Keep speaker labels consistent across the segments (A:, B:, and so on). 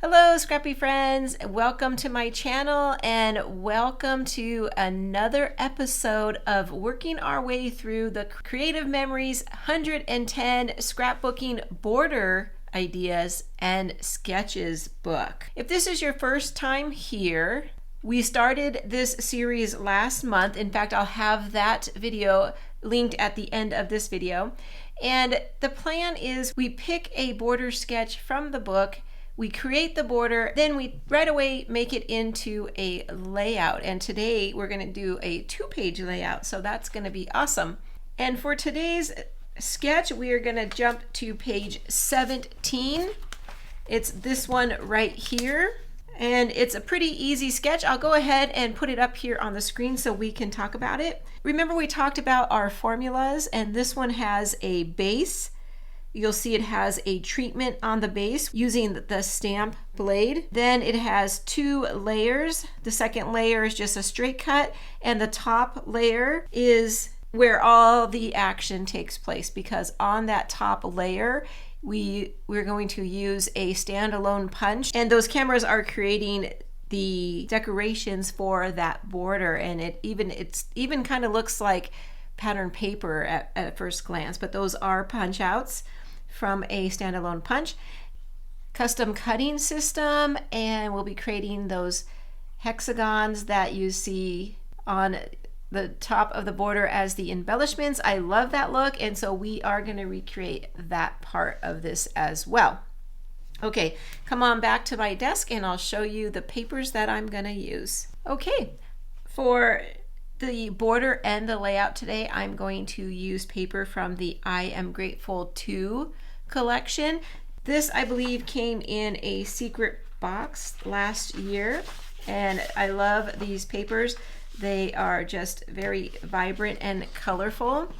A: Hello, Scrappy friends. Welcome to my channel and welcome to another episode of working our way through the Creative Memories 110 Scrapbooking Border Ideas and Sketches book. If this is your first time here, we started this series last month. In fact, I'll have that video linked at the end of this video. And the plan is we pick a border sketch from the book, we create the border, then we right away make it into a layout. And today we're going to do a 2-page layout, so that's going to be awesome. And for today's sketch, we are going to jump to page 17. It's this one right here. And it's a pretty easy sketch. I'll go ahead and put it up here on the screen so we can talk about it. Remember we talked about our formulas, and this one has a base. You'll see it has a treatment on the base using the stamp blade. Then it has 2 layers. The second layer is just a straight cut, and the top layer is where all the action takes place, because on that top layer we're going to use a standalone punch, and those cameras are creating the decorations for that border, and it even kind of looks like pattern paper at first glance, but those are punch outs from a standalone punch. Custom cutting system, and we'll be creating those hexagons that you see on the top of the border as the embellishments. I love that look, and so we are going to recreate that part of this as well. Okay, come on back to my desk and I'll show you the papers that I'm going to use. Okay, for the border and the layout today, I'm going to use paper from the I Am Grateful 2 collection. This, I believe, came in a secret box last year, and I love these papers. They are just very vibrant and colorful.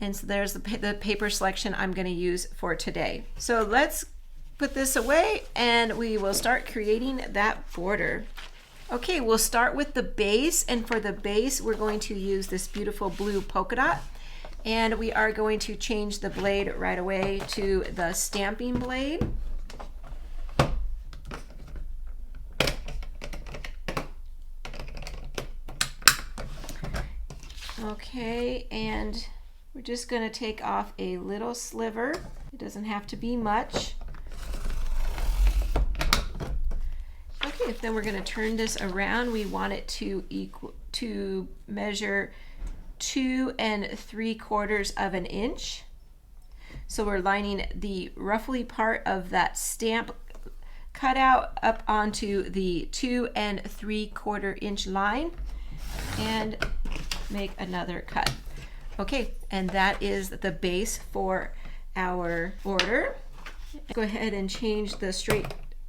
A: And so there's the paper selection I'm going to use for today. So let's put this away and we will start creating that border. Okay, we'll start with the base, and for the base we're going to use this beautiful blue polka dot, and we are going to change the blade right away to the stamping blade. Okay, and we're just going to take off a little sliver. It doesn't have to be much. Okay, then we're going to turn this around. We want it to measure 2 3/4 of an inch. So we're lining the roughly part of that stamp cutout up onto the 2 3/4 inch line and make another cut. Okay, and that is the base for our border. Go ahead and change the straight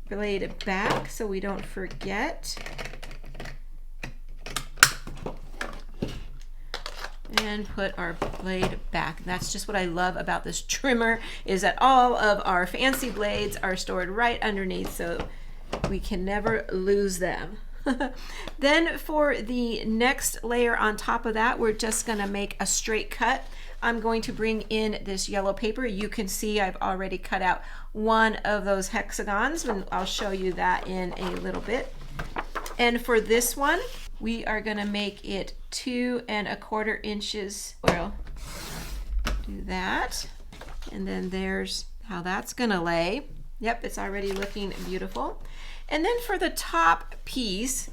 A: blade back so we don't forget. And put our blade back. That's just what I love about this trimmer, is that all of our fancy blades are stored right underneath, so we can never lose them. Then for the next layer on top of that, we're just going to make a straight cut. I'm going to bring in this yellow paper. You can see I've already cut out one of those hexagons, and I'll show you that in a little bit. And for this one, we are going to make it 2 1/4 inches. We'll do that, and then there's how that's going to lay. Yep, it's already looking beautiful. And then for the top piece,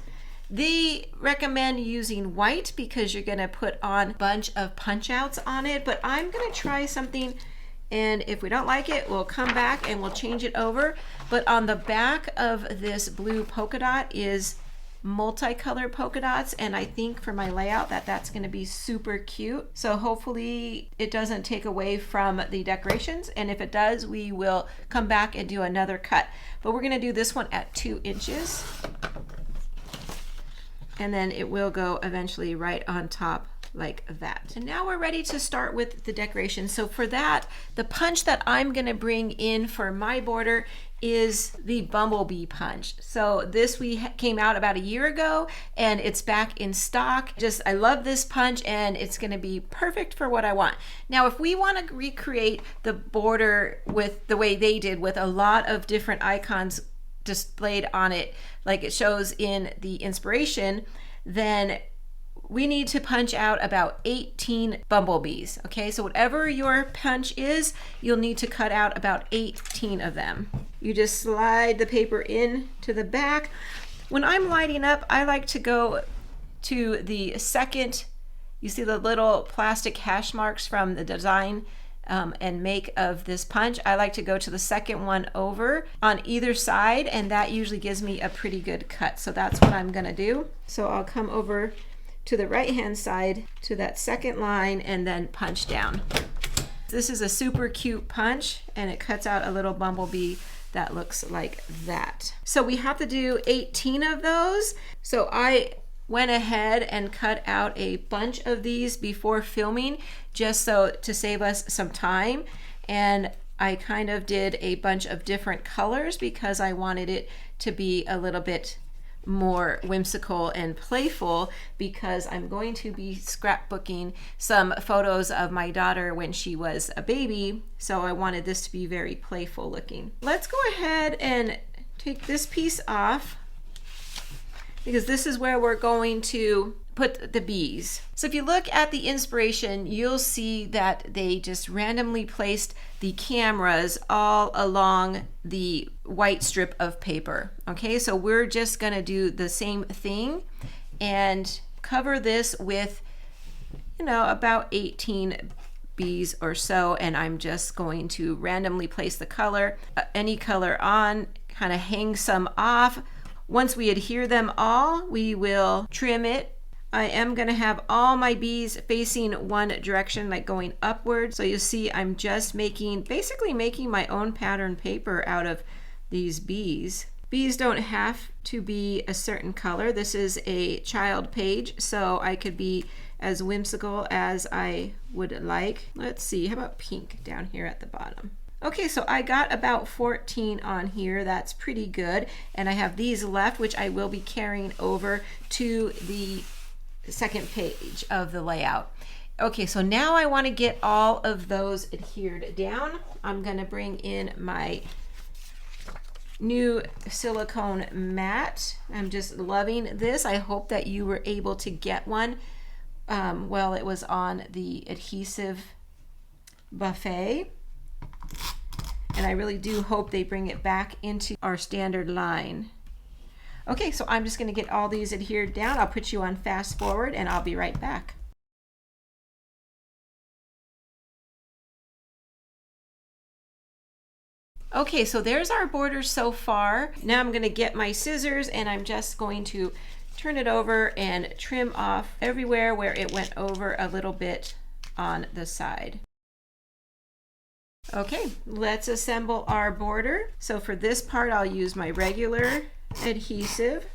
A: they recommend using white because you're going to put on a bunch of punch outs on it, but I'm going to try something, and if we don't like it, we'll come back and we'll change it over. But on the back of this blue polka dot is multicolored polka dots, and I think for my layout that's going to be super cute. So hopefully it doesn't take away from the decorations, and if it does, we will come back and do another cut. But we're going to do this one at 2 inches, and then it will go eventually right on top like that. And now we're ready to start with the decoration. So for that, the punch that I'm gonna bring in for my border is the bumblebee punch. So this came out about a year ago and it's back in stock. I love this punch and it's gonna be perfect for what I want. Now, if we wanna recreate the border with the way they did, with a lot of different icons displayed on it, like it shows in the inspiration, then we need to punch out about 18 bumblebees. Okay, so whatever your punch is, you'll need to cut out about 18 of them. You just slide the paper in to the back. When I'm lighting up, I like to go to the second, you see the little plastic hash marks from the design and make of this punch. I like to go to the second one over on either side, and that usually gives me a pretty good cut. So that's what I'm gonna do. So I'll come over to the right hand side to that second line and then punch down. This is a super cute punch and it cuts out a little bumblebee that looks like that. So we have to do 18 of those. So I went ahead and cut out a bunch of these before filming, just so to save us some time. And I kind of did a bunch of different colors because I wanted it to be a little bit more whimsical and playful, because I'm going to be scrapbooking some photos of my daughter when she was a baby, so I wanted this to be very playful looking. Let's go ahead and take this piece off, because this is where we're going to put the bees. So if you look at the inspiration, you'll see that they just randomly placed the cameras all along the white strip of paper. Okay, so we're just gonna do the same thing and cover this with, you know, about 18 bees or so, and I'm just going to randomly place the color, any color on, kind of hang some off. Once we adhere them all, we will trim it. I am going to have all my bees facing one direction, like going upward. So you see I'm just basically making my own pattern paper out of these bees. Bees don't have to be a certain color. This is a child page, so I could be as whimsical as I would like. Let's see, how about pink down here at the bottom? Okay, so I got about 14 on here. That's pretty good. And I have these left, which I will be carrying over to the second page of the layout. Okay, so now I want to get all of those adhered down. I'm going to bring in my new silicone mat. I'm just loving this. I hope that you were able to get one while it was on the adhesive buffet. And I really do hope they bring it back into our standard line. Okay, so I'm just going to get all these adhered down. I'll put you on fast forward and I'll be right back. Okay, so there's our border so far. Now I'm going to get my scissors and I'm just going to turn it over and trim off everywhere where it went over a little bit on the side. Okay, let's assemble our border. So for this part, I'll use my regular adhesive,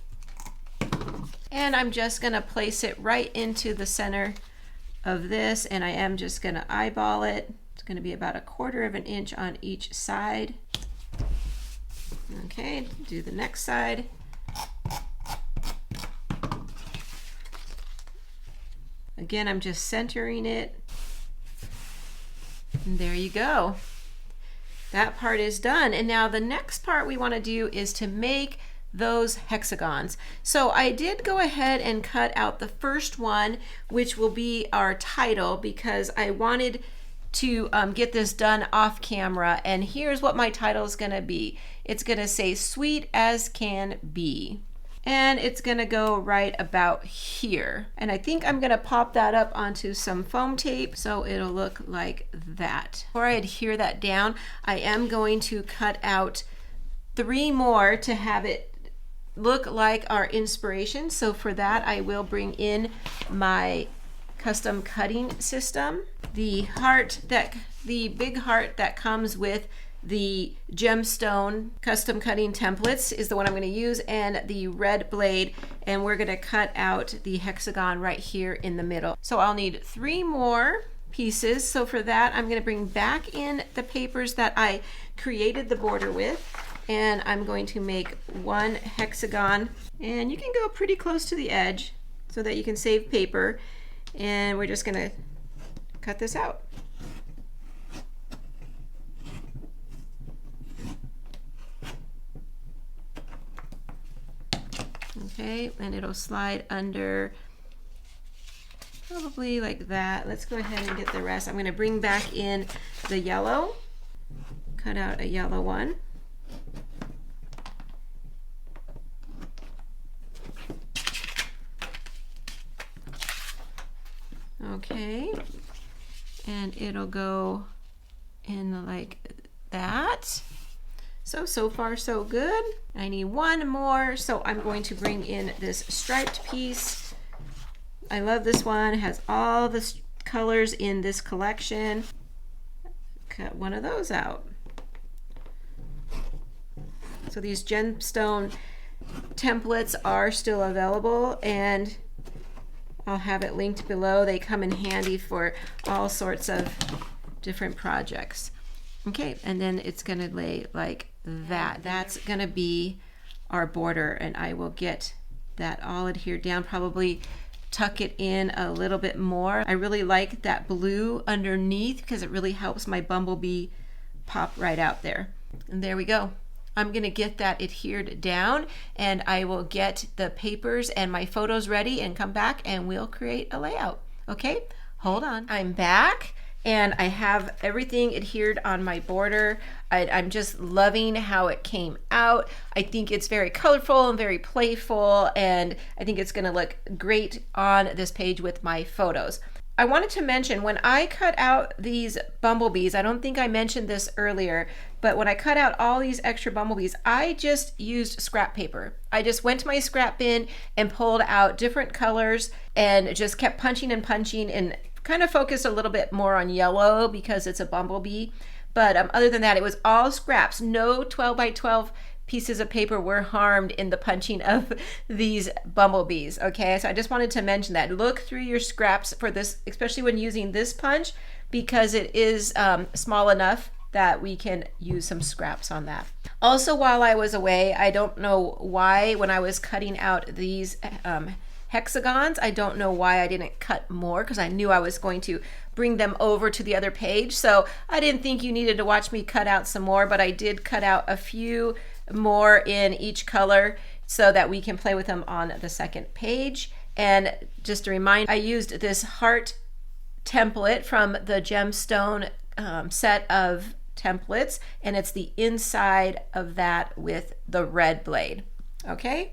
A: and I'm just going to place it right into the center of this, and I am just going to eyeball it. It's going to be about 1/4 of an inch on each side. Okay, do the next side. Again, I'm just centering it, and there you go. That part is done. And now the next part we want to do is to make those hexagons. So I did go ahead and cut out the first one, which will be our title, because I wanted to get this done off camera. And here's what my title is going to be. It's going to say "Sweet as Can Be." And it's going to go right about here. And I think I'm going to pop that up onto some foam tape so it'll look like that. Before I adhere that down, I am going to cut out 3 more to have it look like our inspiration. So for that, I will bring in my custom cutting system. The big heart that comes with the Gemstone custom cutting templates is the one I'm going to use, and the red blade, and we're going to cut out the hexagon right here in the middle. So I'll need 3 more pieces. So for that, I'm going to bring back in the papers that I created the border with, and I'm going to make 1 hexagon, and you can go pretty close to the edge so that you can save paper, and we're just going to cut this out. Okay, and it'll slide under probably like that. Let's go ahead and get the rest. I'm going to bring back in the yellow, cut out a yellow one. Okay, and it'll go in like that. So far so good. I need 1 more, so I'm going to bring in this striped piece. I love this one. It has all the colors in this collection. Cut one of those out. So these Gemstone templates are still available, and I'll have it linked below. They come in handy for all sorts of different projects. Okay, and then it's gonna lay like that. That's gonna be our border, and I will get that all adhered down, probably tuck it in a little bit more. I really like that blue underneath because it really helps my bumblebee pop right out there. And there we go. I'm gonna get that adhered down, and I will get the papers and my photos ready and come back and we'll create a layout. Okay, hold on. I'm back, and I have everything adhered on my border. I'm just loving how it came out. I think it's very colorful and very playful, and I think it's gonna look great on this page with my photos. I wanted to mention, when I cut out these bumblebees, I don't think I mentioned this earlier, but when I cut out all these extra bumblebees, I just used scrap paper. I just went to my scrap bin and pulled out different colors and just kept punching and punching, and kind of focused a little bit more on yellow because it's a bumblebee. But other than that, it was all scraps. No 12 by 12 pieces of paper were harmed in the punching of these bumblebees. Okay, so I just wanted to mention that. Look through your scraps for this, especially when using this punch, because it is small enough that we can use some scraps on that. Also, while I was away, I don't know why, when I was cutting out these hexagons, I don't know why I didn't cut more, because I knew I was going to bring them over to the other page. So I didn't think you needed to watch me cut out some more, but I did cut out a few more in each color so that we can play with them on the second page. And just a reminder, I used this heart template from the Gemstone set of templates, and it's the inside of that with the red blade. Okay,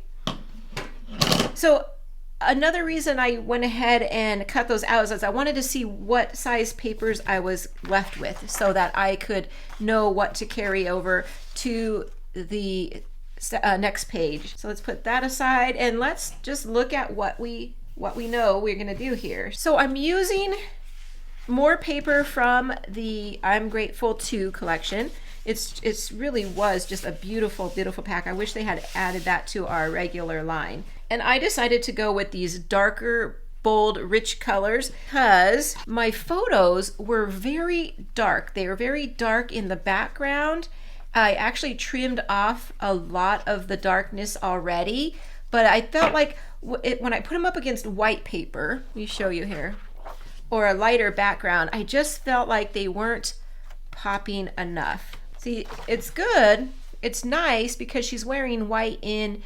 A: so another reason I went ahead and cut those out is I wanted to see what size papers I was left with so that I could know what to carry over to the next page. So let's put that aside, and let's just look at what we know we're going to do here. So I'm using more paper from the I'm Grateful To collection. It's really was just a beautiful pack. I wish they had added that to our regular line. And I decided to go with these darker, bold, rich colors because my photos were very dark. They were very dark in the background. I actually trimmed off a lot of the darkness already, but I felt like when I put them up against white paper, let me show you here, or a lighter background, I just felt like they weren't popping enough. See, it's good, it's nice because she's wearing white in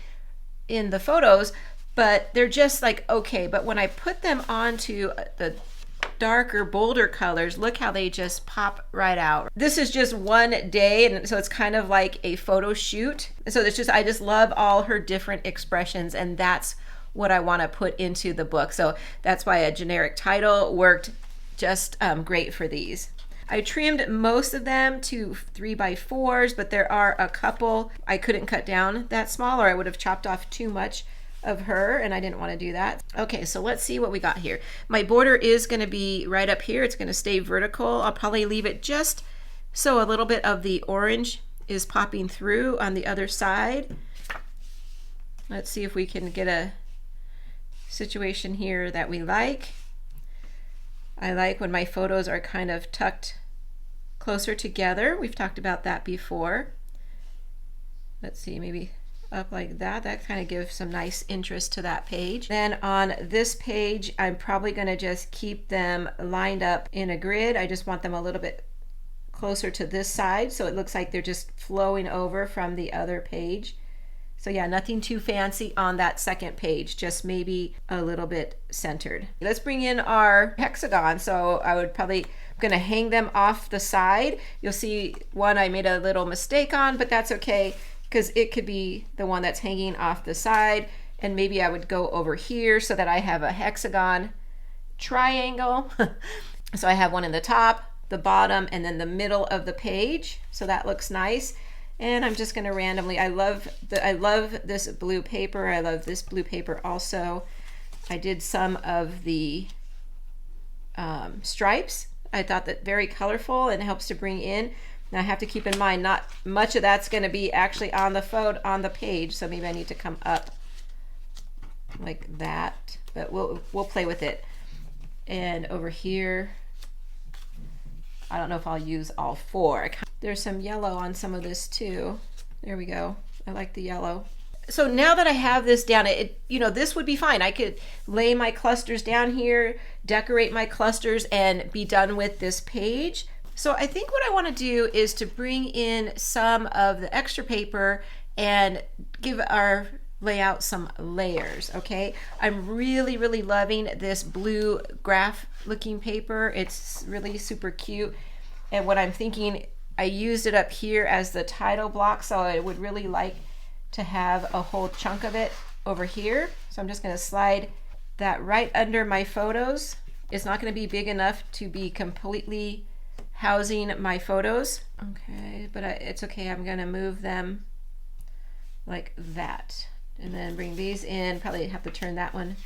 A: the photos, but they're just like okay. But when I put them onto the darker, bolder colors, look how they just pop right out. This is just one day, and so it's kind of like a photo shoot. So it's just, I just love all her different expressions, and that's what I want to put into the book. So that's why a generic title worked just great for these. I trimmed most of them to 3x4s, but there are a couple I couldn't cut down that small, or I would have chopped off too much of her, and I didn't want to do that. Okay, so let's see what we got here. My border is going to be right up here. It's going to stay vertical. I'll probably leave it just So a little bit of the orange is popping through on the other side. Let's see if we can get a situation here that we like. I like when my photos are kind of tucked closer together. We've talked about that before. Let's see, maybe up like that. That kind of gives some nice interest to that page. Then on this page, I'm probably going to just keep them lined up in a grid. I just want them a little bit closer to this side, so it looks like they're just flowing over from the other page. So yeah, nothing too fancy on that second page, just maybe a little bit centered. Let's bring in our hexagon. So I would probably gonna hang them off the side. You'll see one I made a little mistake on, but that's okay, because it could be the one that's hanging off the side, and maybe I would go over here so that I have a hexagon triangle. So I have one in the top, the bottom, and then the middle of the page. So that looks nice. And I'm just going to randomly, I love this blue paper. I love this blue paper also. I did some of the stripes. I thought that very colorful and helps to bring in. Now I have to keep in mind, not much of that's going to be actually on the photo, on the page. So maybe I need to come up like that, but we'll play with it. And over here, I don't know if I'll use all four. There's some yellow on some of this too. There we go. I like the yellow. So now that I have this down, this would be fine. I could lay my clusters down here, decorate my clusters, and be done with this page. So I think what I want to do is to bring in some of the extra paper and give our layout some layers. Okay, I'm really loving this blue graph looking paper. It's really super cute, and what I'm thinking, I used it up here as the title block, so I would really like to have a whole chunk of it over here. So I'm just going to slide that right under my photos. It's not going to be big enough to be completely housing my photos. Okay, but it's okay. I'm going to move them like that. And then bring these in, probably have to turn that one,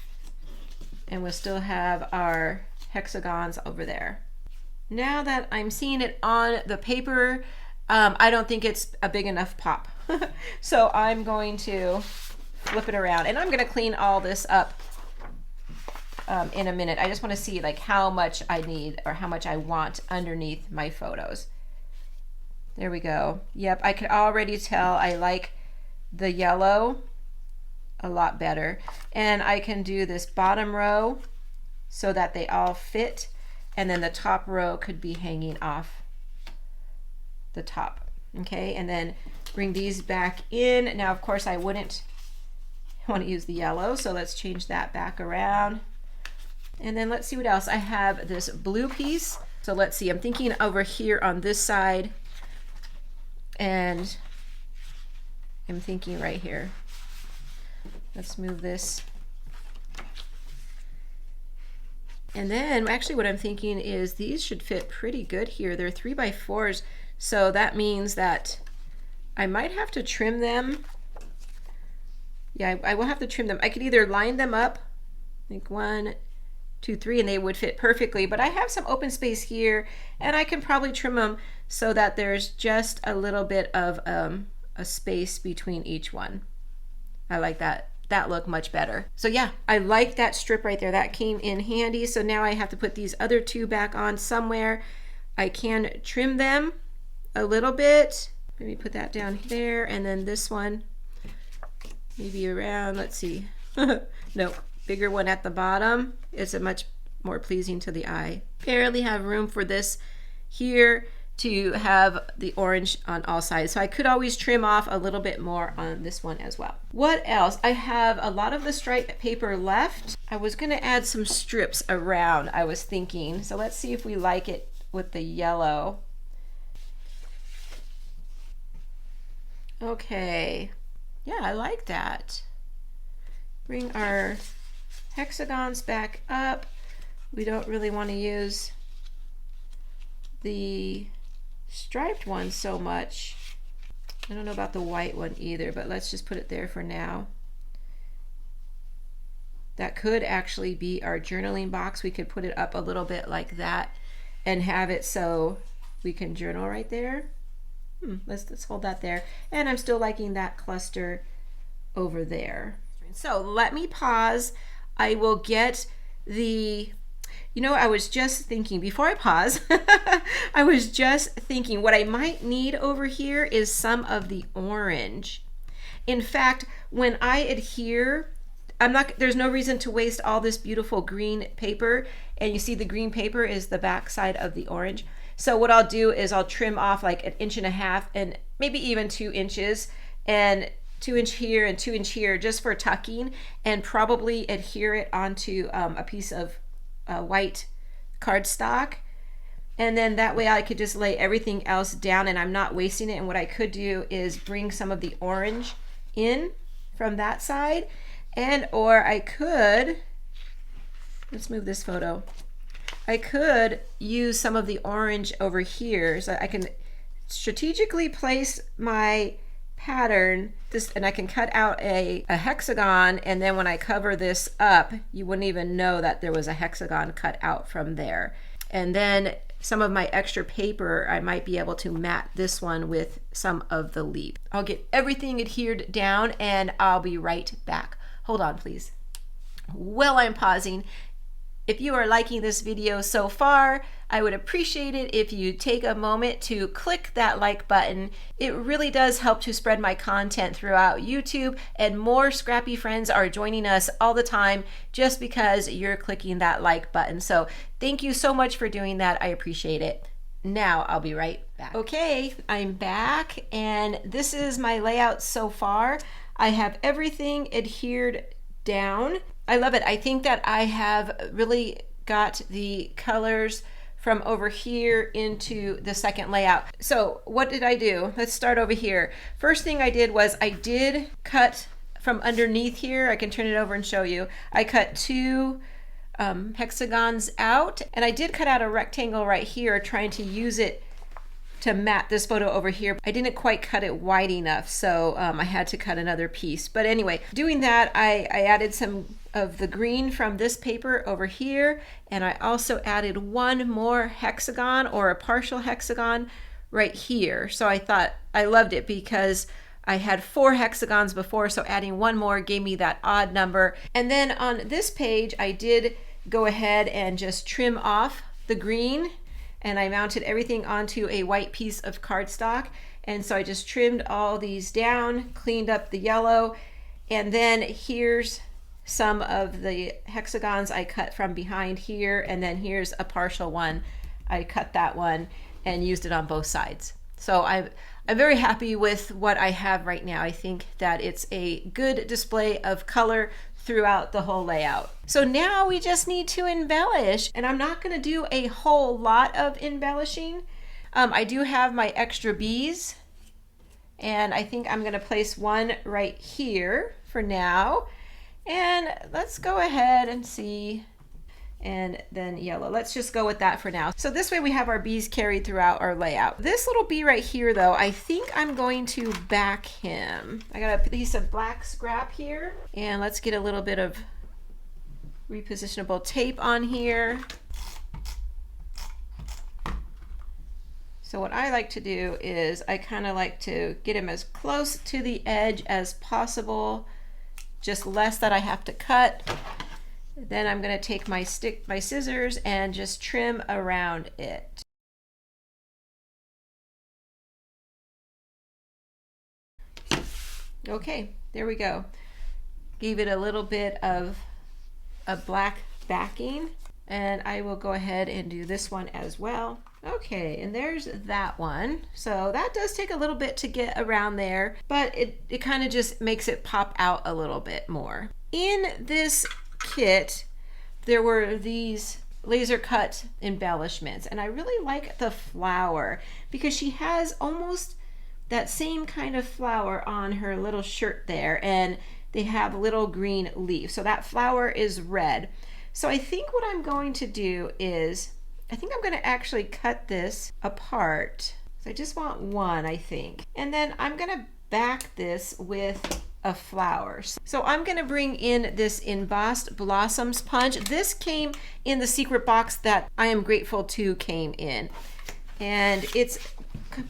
A: and we'll still have our hexagons over there. Now that I'm seeing it on the paper, I don't think it's a big enough pop. So I'm going to flip it around, and I'm going to clean all this up in a minute. I just want to see like how much I need or how much I want underneath my photos. There we go. Yep, I could already tell I like the yellow a lot better, and I can do this bottom row so that they all fit, and then the top row could be hanging off the top. Okay, and then bring these back in. Now of course I wouldn't want to use the yellow, so let's change that back around. And then let's see what else. I have this blue piece, so let's see, I'm thinking over here on this side, and I'm thinking right here. Let's move this. And then actually what I'm thinking is these should fit pretty good here. They're 3x4s, so that means that I might have to trim them. Yeah, I will have to trim them. I could either line them up, like 1, 2, 3, and they would fit perfectly, but I have some open space here, and I can probably trim them so that there's just a little bit of a space between each one. I like that look much better. So yeah, I like that strip right there. That came in handy. So now I have to put these other two back on somewhere. I can trim them a little bit. Maybe put that down there, and then this one maybe around, let's see. No, bigger one at the bottom. It's a much more pleasing to the eye. Barely have room for this here to have the orange on all sides. So I could always trim off a little bit more on this one as well. What else? I have a lot of the stripe paper left. I was gonna add some strips around, I was thinking. So let's see if we like it with the yellow. Okay, yeah, I like that. Bring our hexagons back up. We don't really want to use the striped one so much. I don't know about the white one either, but let's just put it there for now. That could actually be our journaling box. We could put it up a little bit like that and have it so we can journal right there. Let's hold that there. And I'm still liking that cluster over there. So let me pause. I will get the, you know, I was just thinking before I pause, I was just thinking what I might need over here is some of the orange. In fact, when I adhere, there's no reason to waste all this beautiful green paper. And you see the green paper is the back side of the orange. So what I'll do is I'll trim off like 1.5 inches and maybe even 2 inches, and 2 inch here and 2 inch here just for tucking, and probably adhere it onto a piece of white cardstock. And then that way I could just lay everything else down and I'm not wasting it. And what I could do is bring some of the orange in from that side, or I could, let's move this photo. I could use some of the orange over here, so I can strategically place my pattern and I can cut out a hexagon, and then when I cover this up, you wouldn't even know that there was a hexagon cut out from there. And then some of my extra paper, I might be able to mat this one with some of the leaf. I'll get everything adhered down and I'll be right back. Hold on, please. While I'm pausing, if you are liking this video so far, I would appreciate it if you take a moment to click that like button. It really does help to spread my content throughout YouTube, and more scrappy friends are joining us all the time just because you're clicking that like button. So thank you so much for doing that. I appreciate it. Now I'll be right back. Okay, I'm back, and this is my layout so far. I have everything adhered down. I love it. I think that I have really got the colors from over here into the second layout. So what did I do? Let's start over here. First thing I did was I did cut from underneath here. I can turn it over and show you. I cut 2 hexagons out, and I did cut out a rectangle right here, trying to use it to mat this photo over here. I didn't quite cut it wide enough, so I had to cut another piece. But anyway, doing that, I added some of the green from this paper over here, and I also added 1 more hexagon, or a partial hexagon, right here. So I thought I loved it because I had 4 hexagons before, so adding 1 more gave me that odd number. And then on this page, I did go ahead and just trim off the green, and I mounted everything onto a white piece of cardstock. And so I just trimmed all these down, cleaned up the yellow, and then here's some of the hexagons I cut from behind here, and then here's a partial one. I cut that one and used it on both sides. So I'm very happy with what I have right now. I think that it's a good display of color throughout the whole layout. So now we just need to embellish, and I'm not going to do a whole lot of embellishing. I do have my extra bees, and I think I'm going to place one right here for now. And let's go ahead and see, and then yellow. Let's just go with that for now. So this way we have our bees carried throughout our layout. This little bee right here though, I think I'm going to back him. I got a piece of black scrap here, and let's get a little bit of repositionable tape on here. So what I like to do is I kind of like to get him as close to the edge as possible, just less that I have to cut. Then I'm going to take my scissors and just trim around it. Okay, there we go. Gave it a little bit of a black backing, and I will go ahead and do this one as well. Okay, and there's that one. So that does take a little bit to get around there, but it kind of just makes it pop out a little bit more. In this kit, there were these laser cut embellishments, and I really like the flower because she has almost that same kind of flower on her little shirt there, and they have little green leaves. So that flower is red. So I think what I'm going to do is I think I'm going to actually cut this apart. So I just want one, I think. And then I'm going to back this with a flower. So I'm going to bring in this embossed blossoms punch. This came in the secret box that I am grateful to came in. and it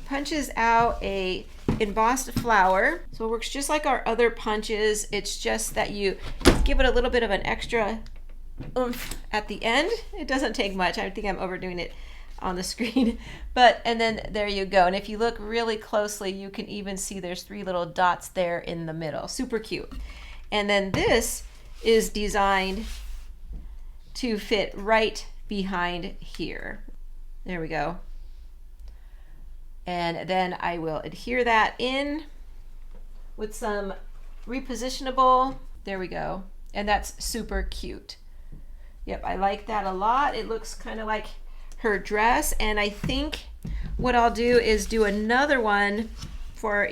A: punches out a embossed flower. So it works just like our other punches. It's just that you give it a little bit of an extra oomph at the end. It doesn't take much. I think I'm overdoing it on the screen, and then there you go. And if you look really closely, you can even see there's 3 little dots there in the middle. Super cute. And then this is designed to fit right behind here. There we go. And then I will adhere that in with some repositionable. There we go. And that's super cute. Yep, I like that a lot. It looks kind of like her dress. And I think what I'll do is do another one for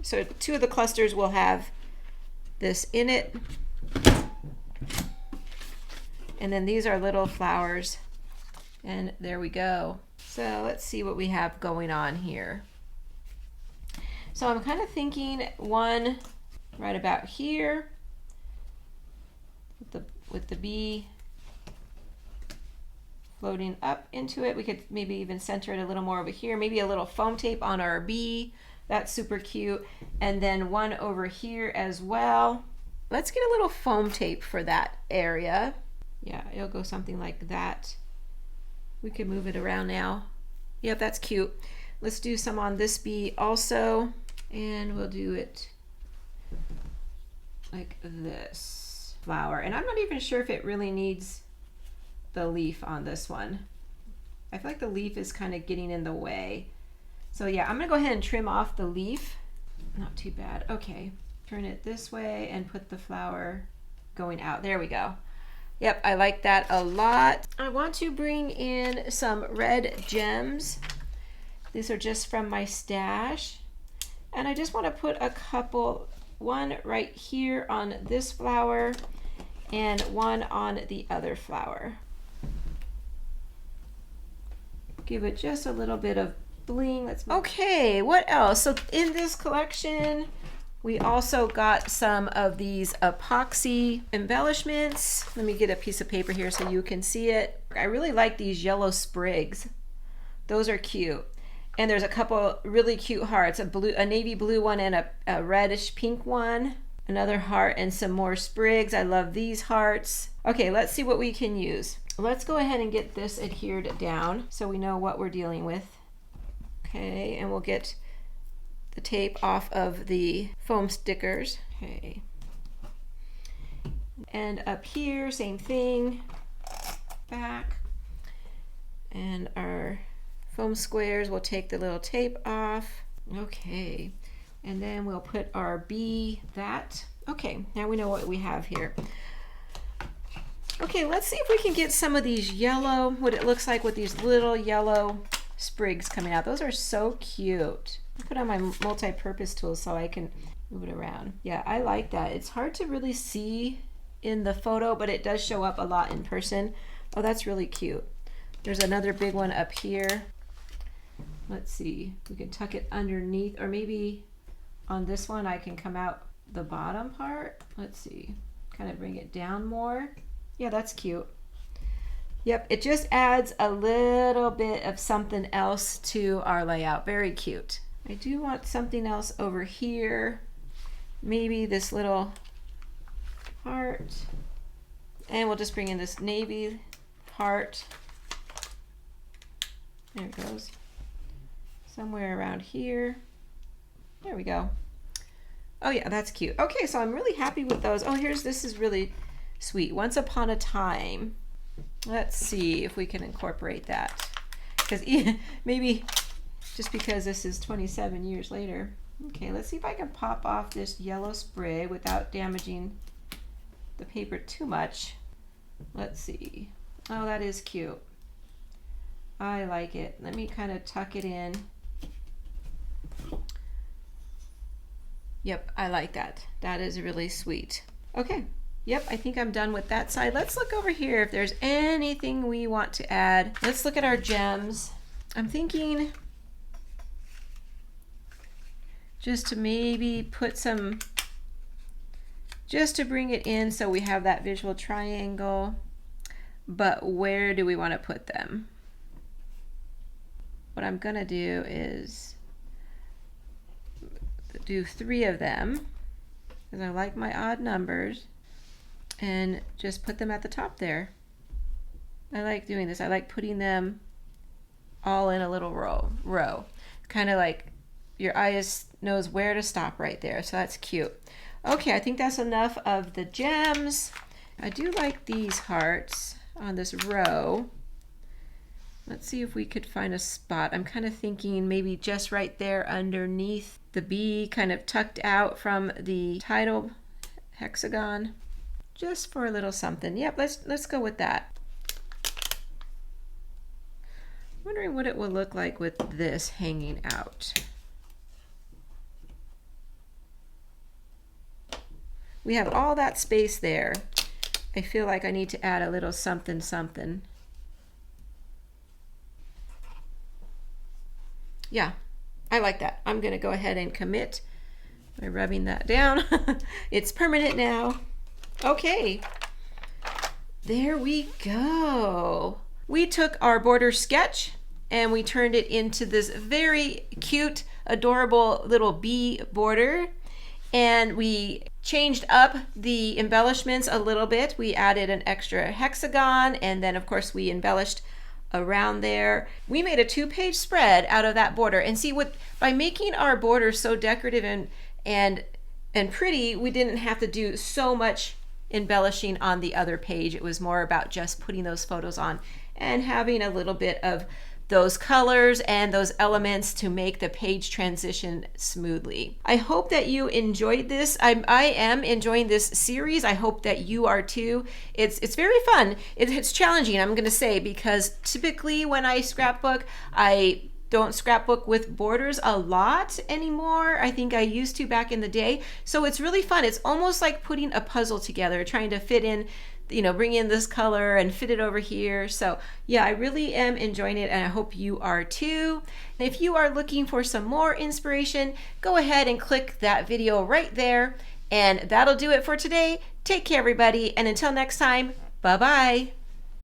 A: so 2 of the clusters will have this in it. And then these are little flowers. And there we go. So let's see what we have going on here. So I'm kind of thinking one right about here with the bee floating up into it. We could maybe even center it a little more over here. Maybe a little foam tape on our bee. That's super cute. And then one over here as well. Let's get a little foam tape for that area. Yeah, it'll go something like that. We can move it around now. Yep, that's cute. Let's do some on this bee also. And we'll do it like this flower. And I'm not even sure if it really needs the leaf on this one. I feel like the leaf is kind of getting in the way. So yeah, I'm gonna go ahead and trim off the leaf. Not too bad. Okay, turn it this way and put the flower going out. There we go. Yep, I like that a lot. I want to bring in some red gems. These are just from my stash. And I just want to put a couple, one right here on this flower and one on the other flower. Give it just a little bit of bling. Okay, what else? So in this collection, we also got some of these epoxy embellishments. Let me get a piece of paper here so you can see it. I really like these yellow sprigs. Those are cute. And there's a couple really cute hearts, a navy blue one and a reddish pink one. Another heart and some more sprigs. I love these hearts. Okay, let's see what we can use. Let's go ahead and get this adhered down so we know what we're dealing with. Okay, and we'll get the tape off of the foam stickers. Okay. And up here, same thing. Back. And our foam squares, we'll take the little tape off. Okay. And then we'll put our bee that. Okay, now we know what we have here. Okay, let's see if we can get some of these yellow, what it looks like with these little yellow sprigs coming out. Those are so cute. I put on my multi-purpose tool so I can move it around. Yeah, I like that. It's hard to really see in the photo, but it does show up a lot in person. Oh, that's really cute. There's another big one up here. Let's see, we can tuck it underneath, or maybe on this one I can come out the bottom part. Let's see, kind of bring it down more. Yeah, that's cute. Yep, it just adds a little bit of something else to our layout. Very cute. I do want something else over here. Maybe this little heart. And we'll just bring in this navy heart. There it goes. Somewhere around here. There we go. Oh yeah, that's cute. Okay, so I'm really happy with those. Oh, this is really sweet. Once Upon a Time. Let's see if we can incorporate that. Because maybe just because this is 27 years later. Okay, let's see if I can pop off this yellow spray without damaging the paper too much. Let's see. Oh, that is cute. I like it. Let me kind of tuck it in. Yep, I like that. That is really sweet. Okay. Yep, I think I'm done with that side. Let's look over here if there's anything we want to add. Let's look at our gems. I'm thinking just to maybe put some, just to bring it in so we have that visual triangle. But where do we want to put them? what I'm gonna do is do 3 of them, because I like my odd numbers, and just put them at the top there. I like doing this. I like putting them all in a little row. Kind of like your eye knows where to stop right there. So that's cute. Okay, I think that's enough of the gems. I do like these hearts on this row. Let's see if we could find a spot. I'm kind of thinking maybe just right there underneath the B, kind of tucked out from the title hexagon. Just for a little something. Yep, let's go with that. Wondering what it will look like with this hanging out. We have all that space there. I feel like I need to add a little something something. Yeah, I like that. I'm gonna go ahead and commit by rubbing that down. It's permanent now. Okay, there we go. We took our border sketch and we turned it into this very cute, adorable little bee border. And we changed up the embellishments a little bit. We added an extra hexagon, and then of course we embellished around there. We made a 2-page spread out of that border. And see, by making our border so decorative and pretty, we didn't have to do so much embellishing on the other page. It was more about just putting those photos on and having a little bit of those colors and those elements to make the page transition smoothly. I hope that you enjoyed this. I am enjoying this series. I hope that you are too. It's very fun. It's challenging, I'm gonna say, because typically when I scrapbook, I don't scrapbook with borders a lot anymore. I think I used to back in the day. So it's really fun. It's almost like putting a puzzle together, trying to fit in, bring in this color and fit it over here. So yeah, I really am enjoying it, and I hope you are too. If you are looking for some more inspiration, go ahead and click that video right there. And that'll do it for today. Take care, everybody. And until next time, bye-bye.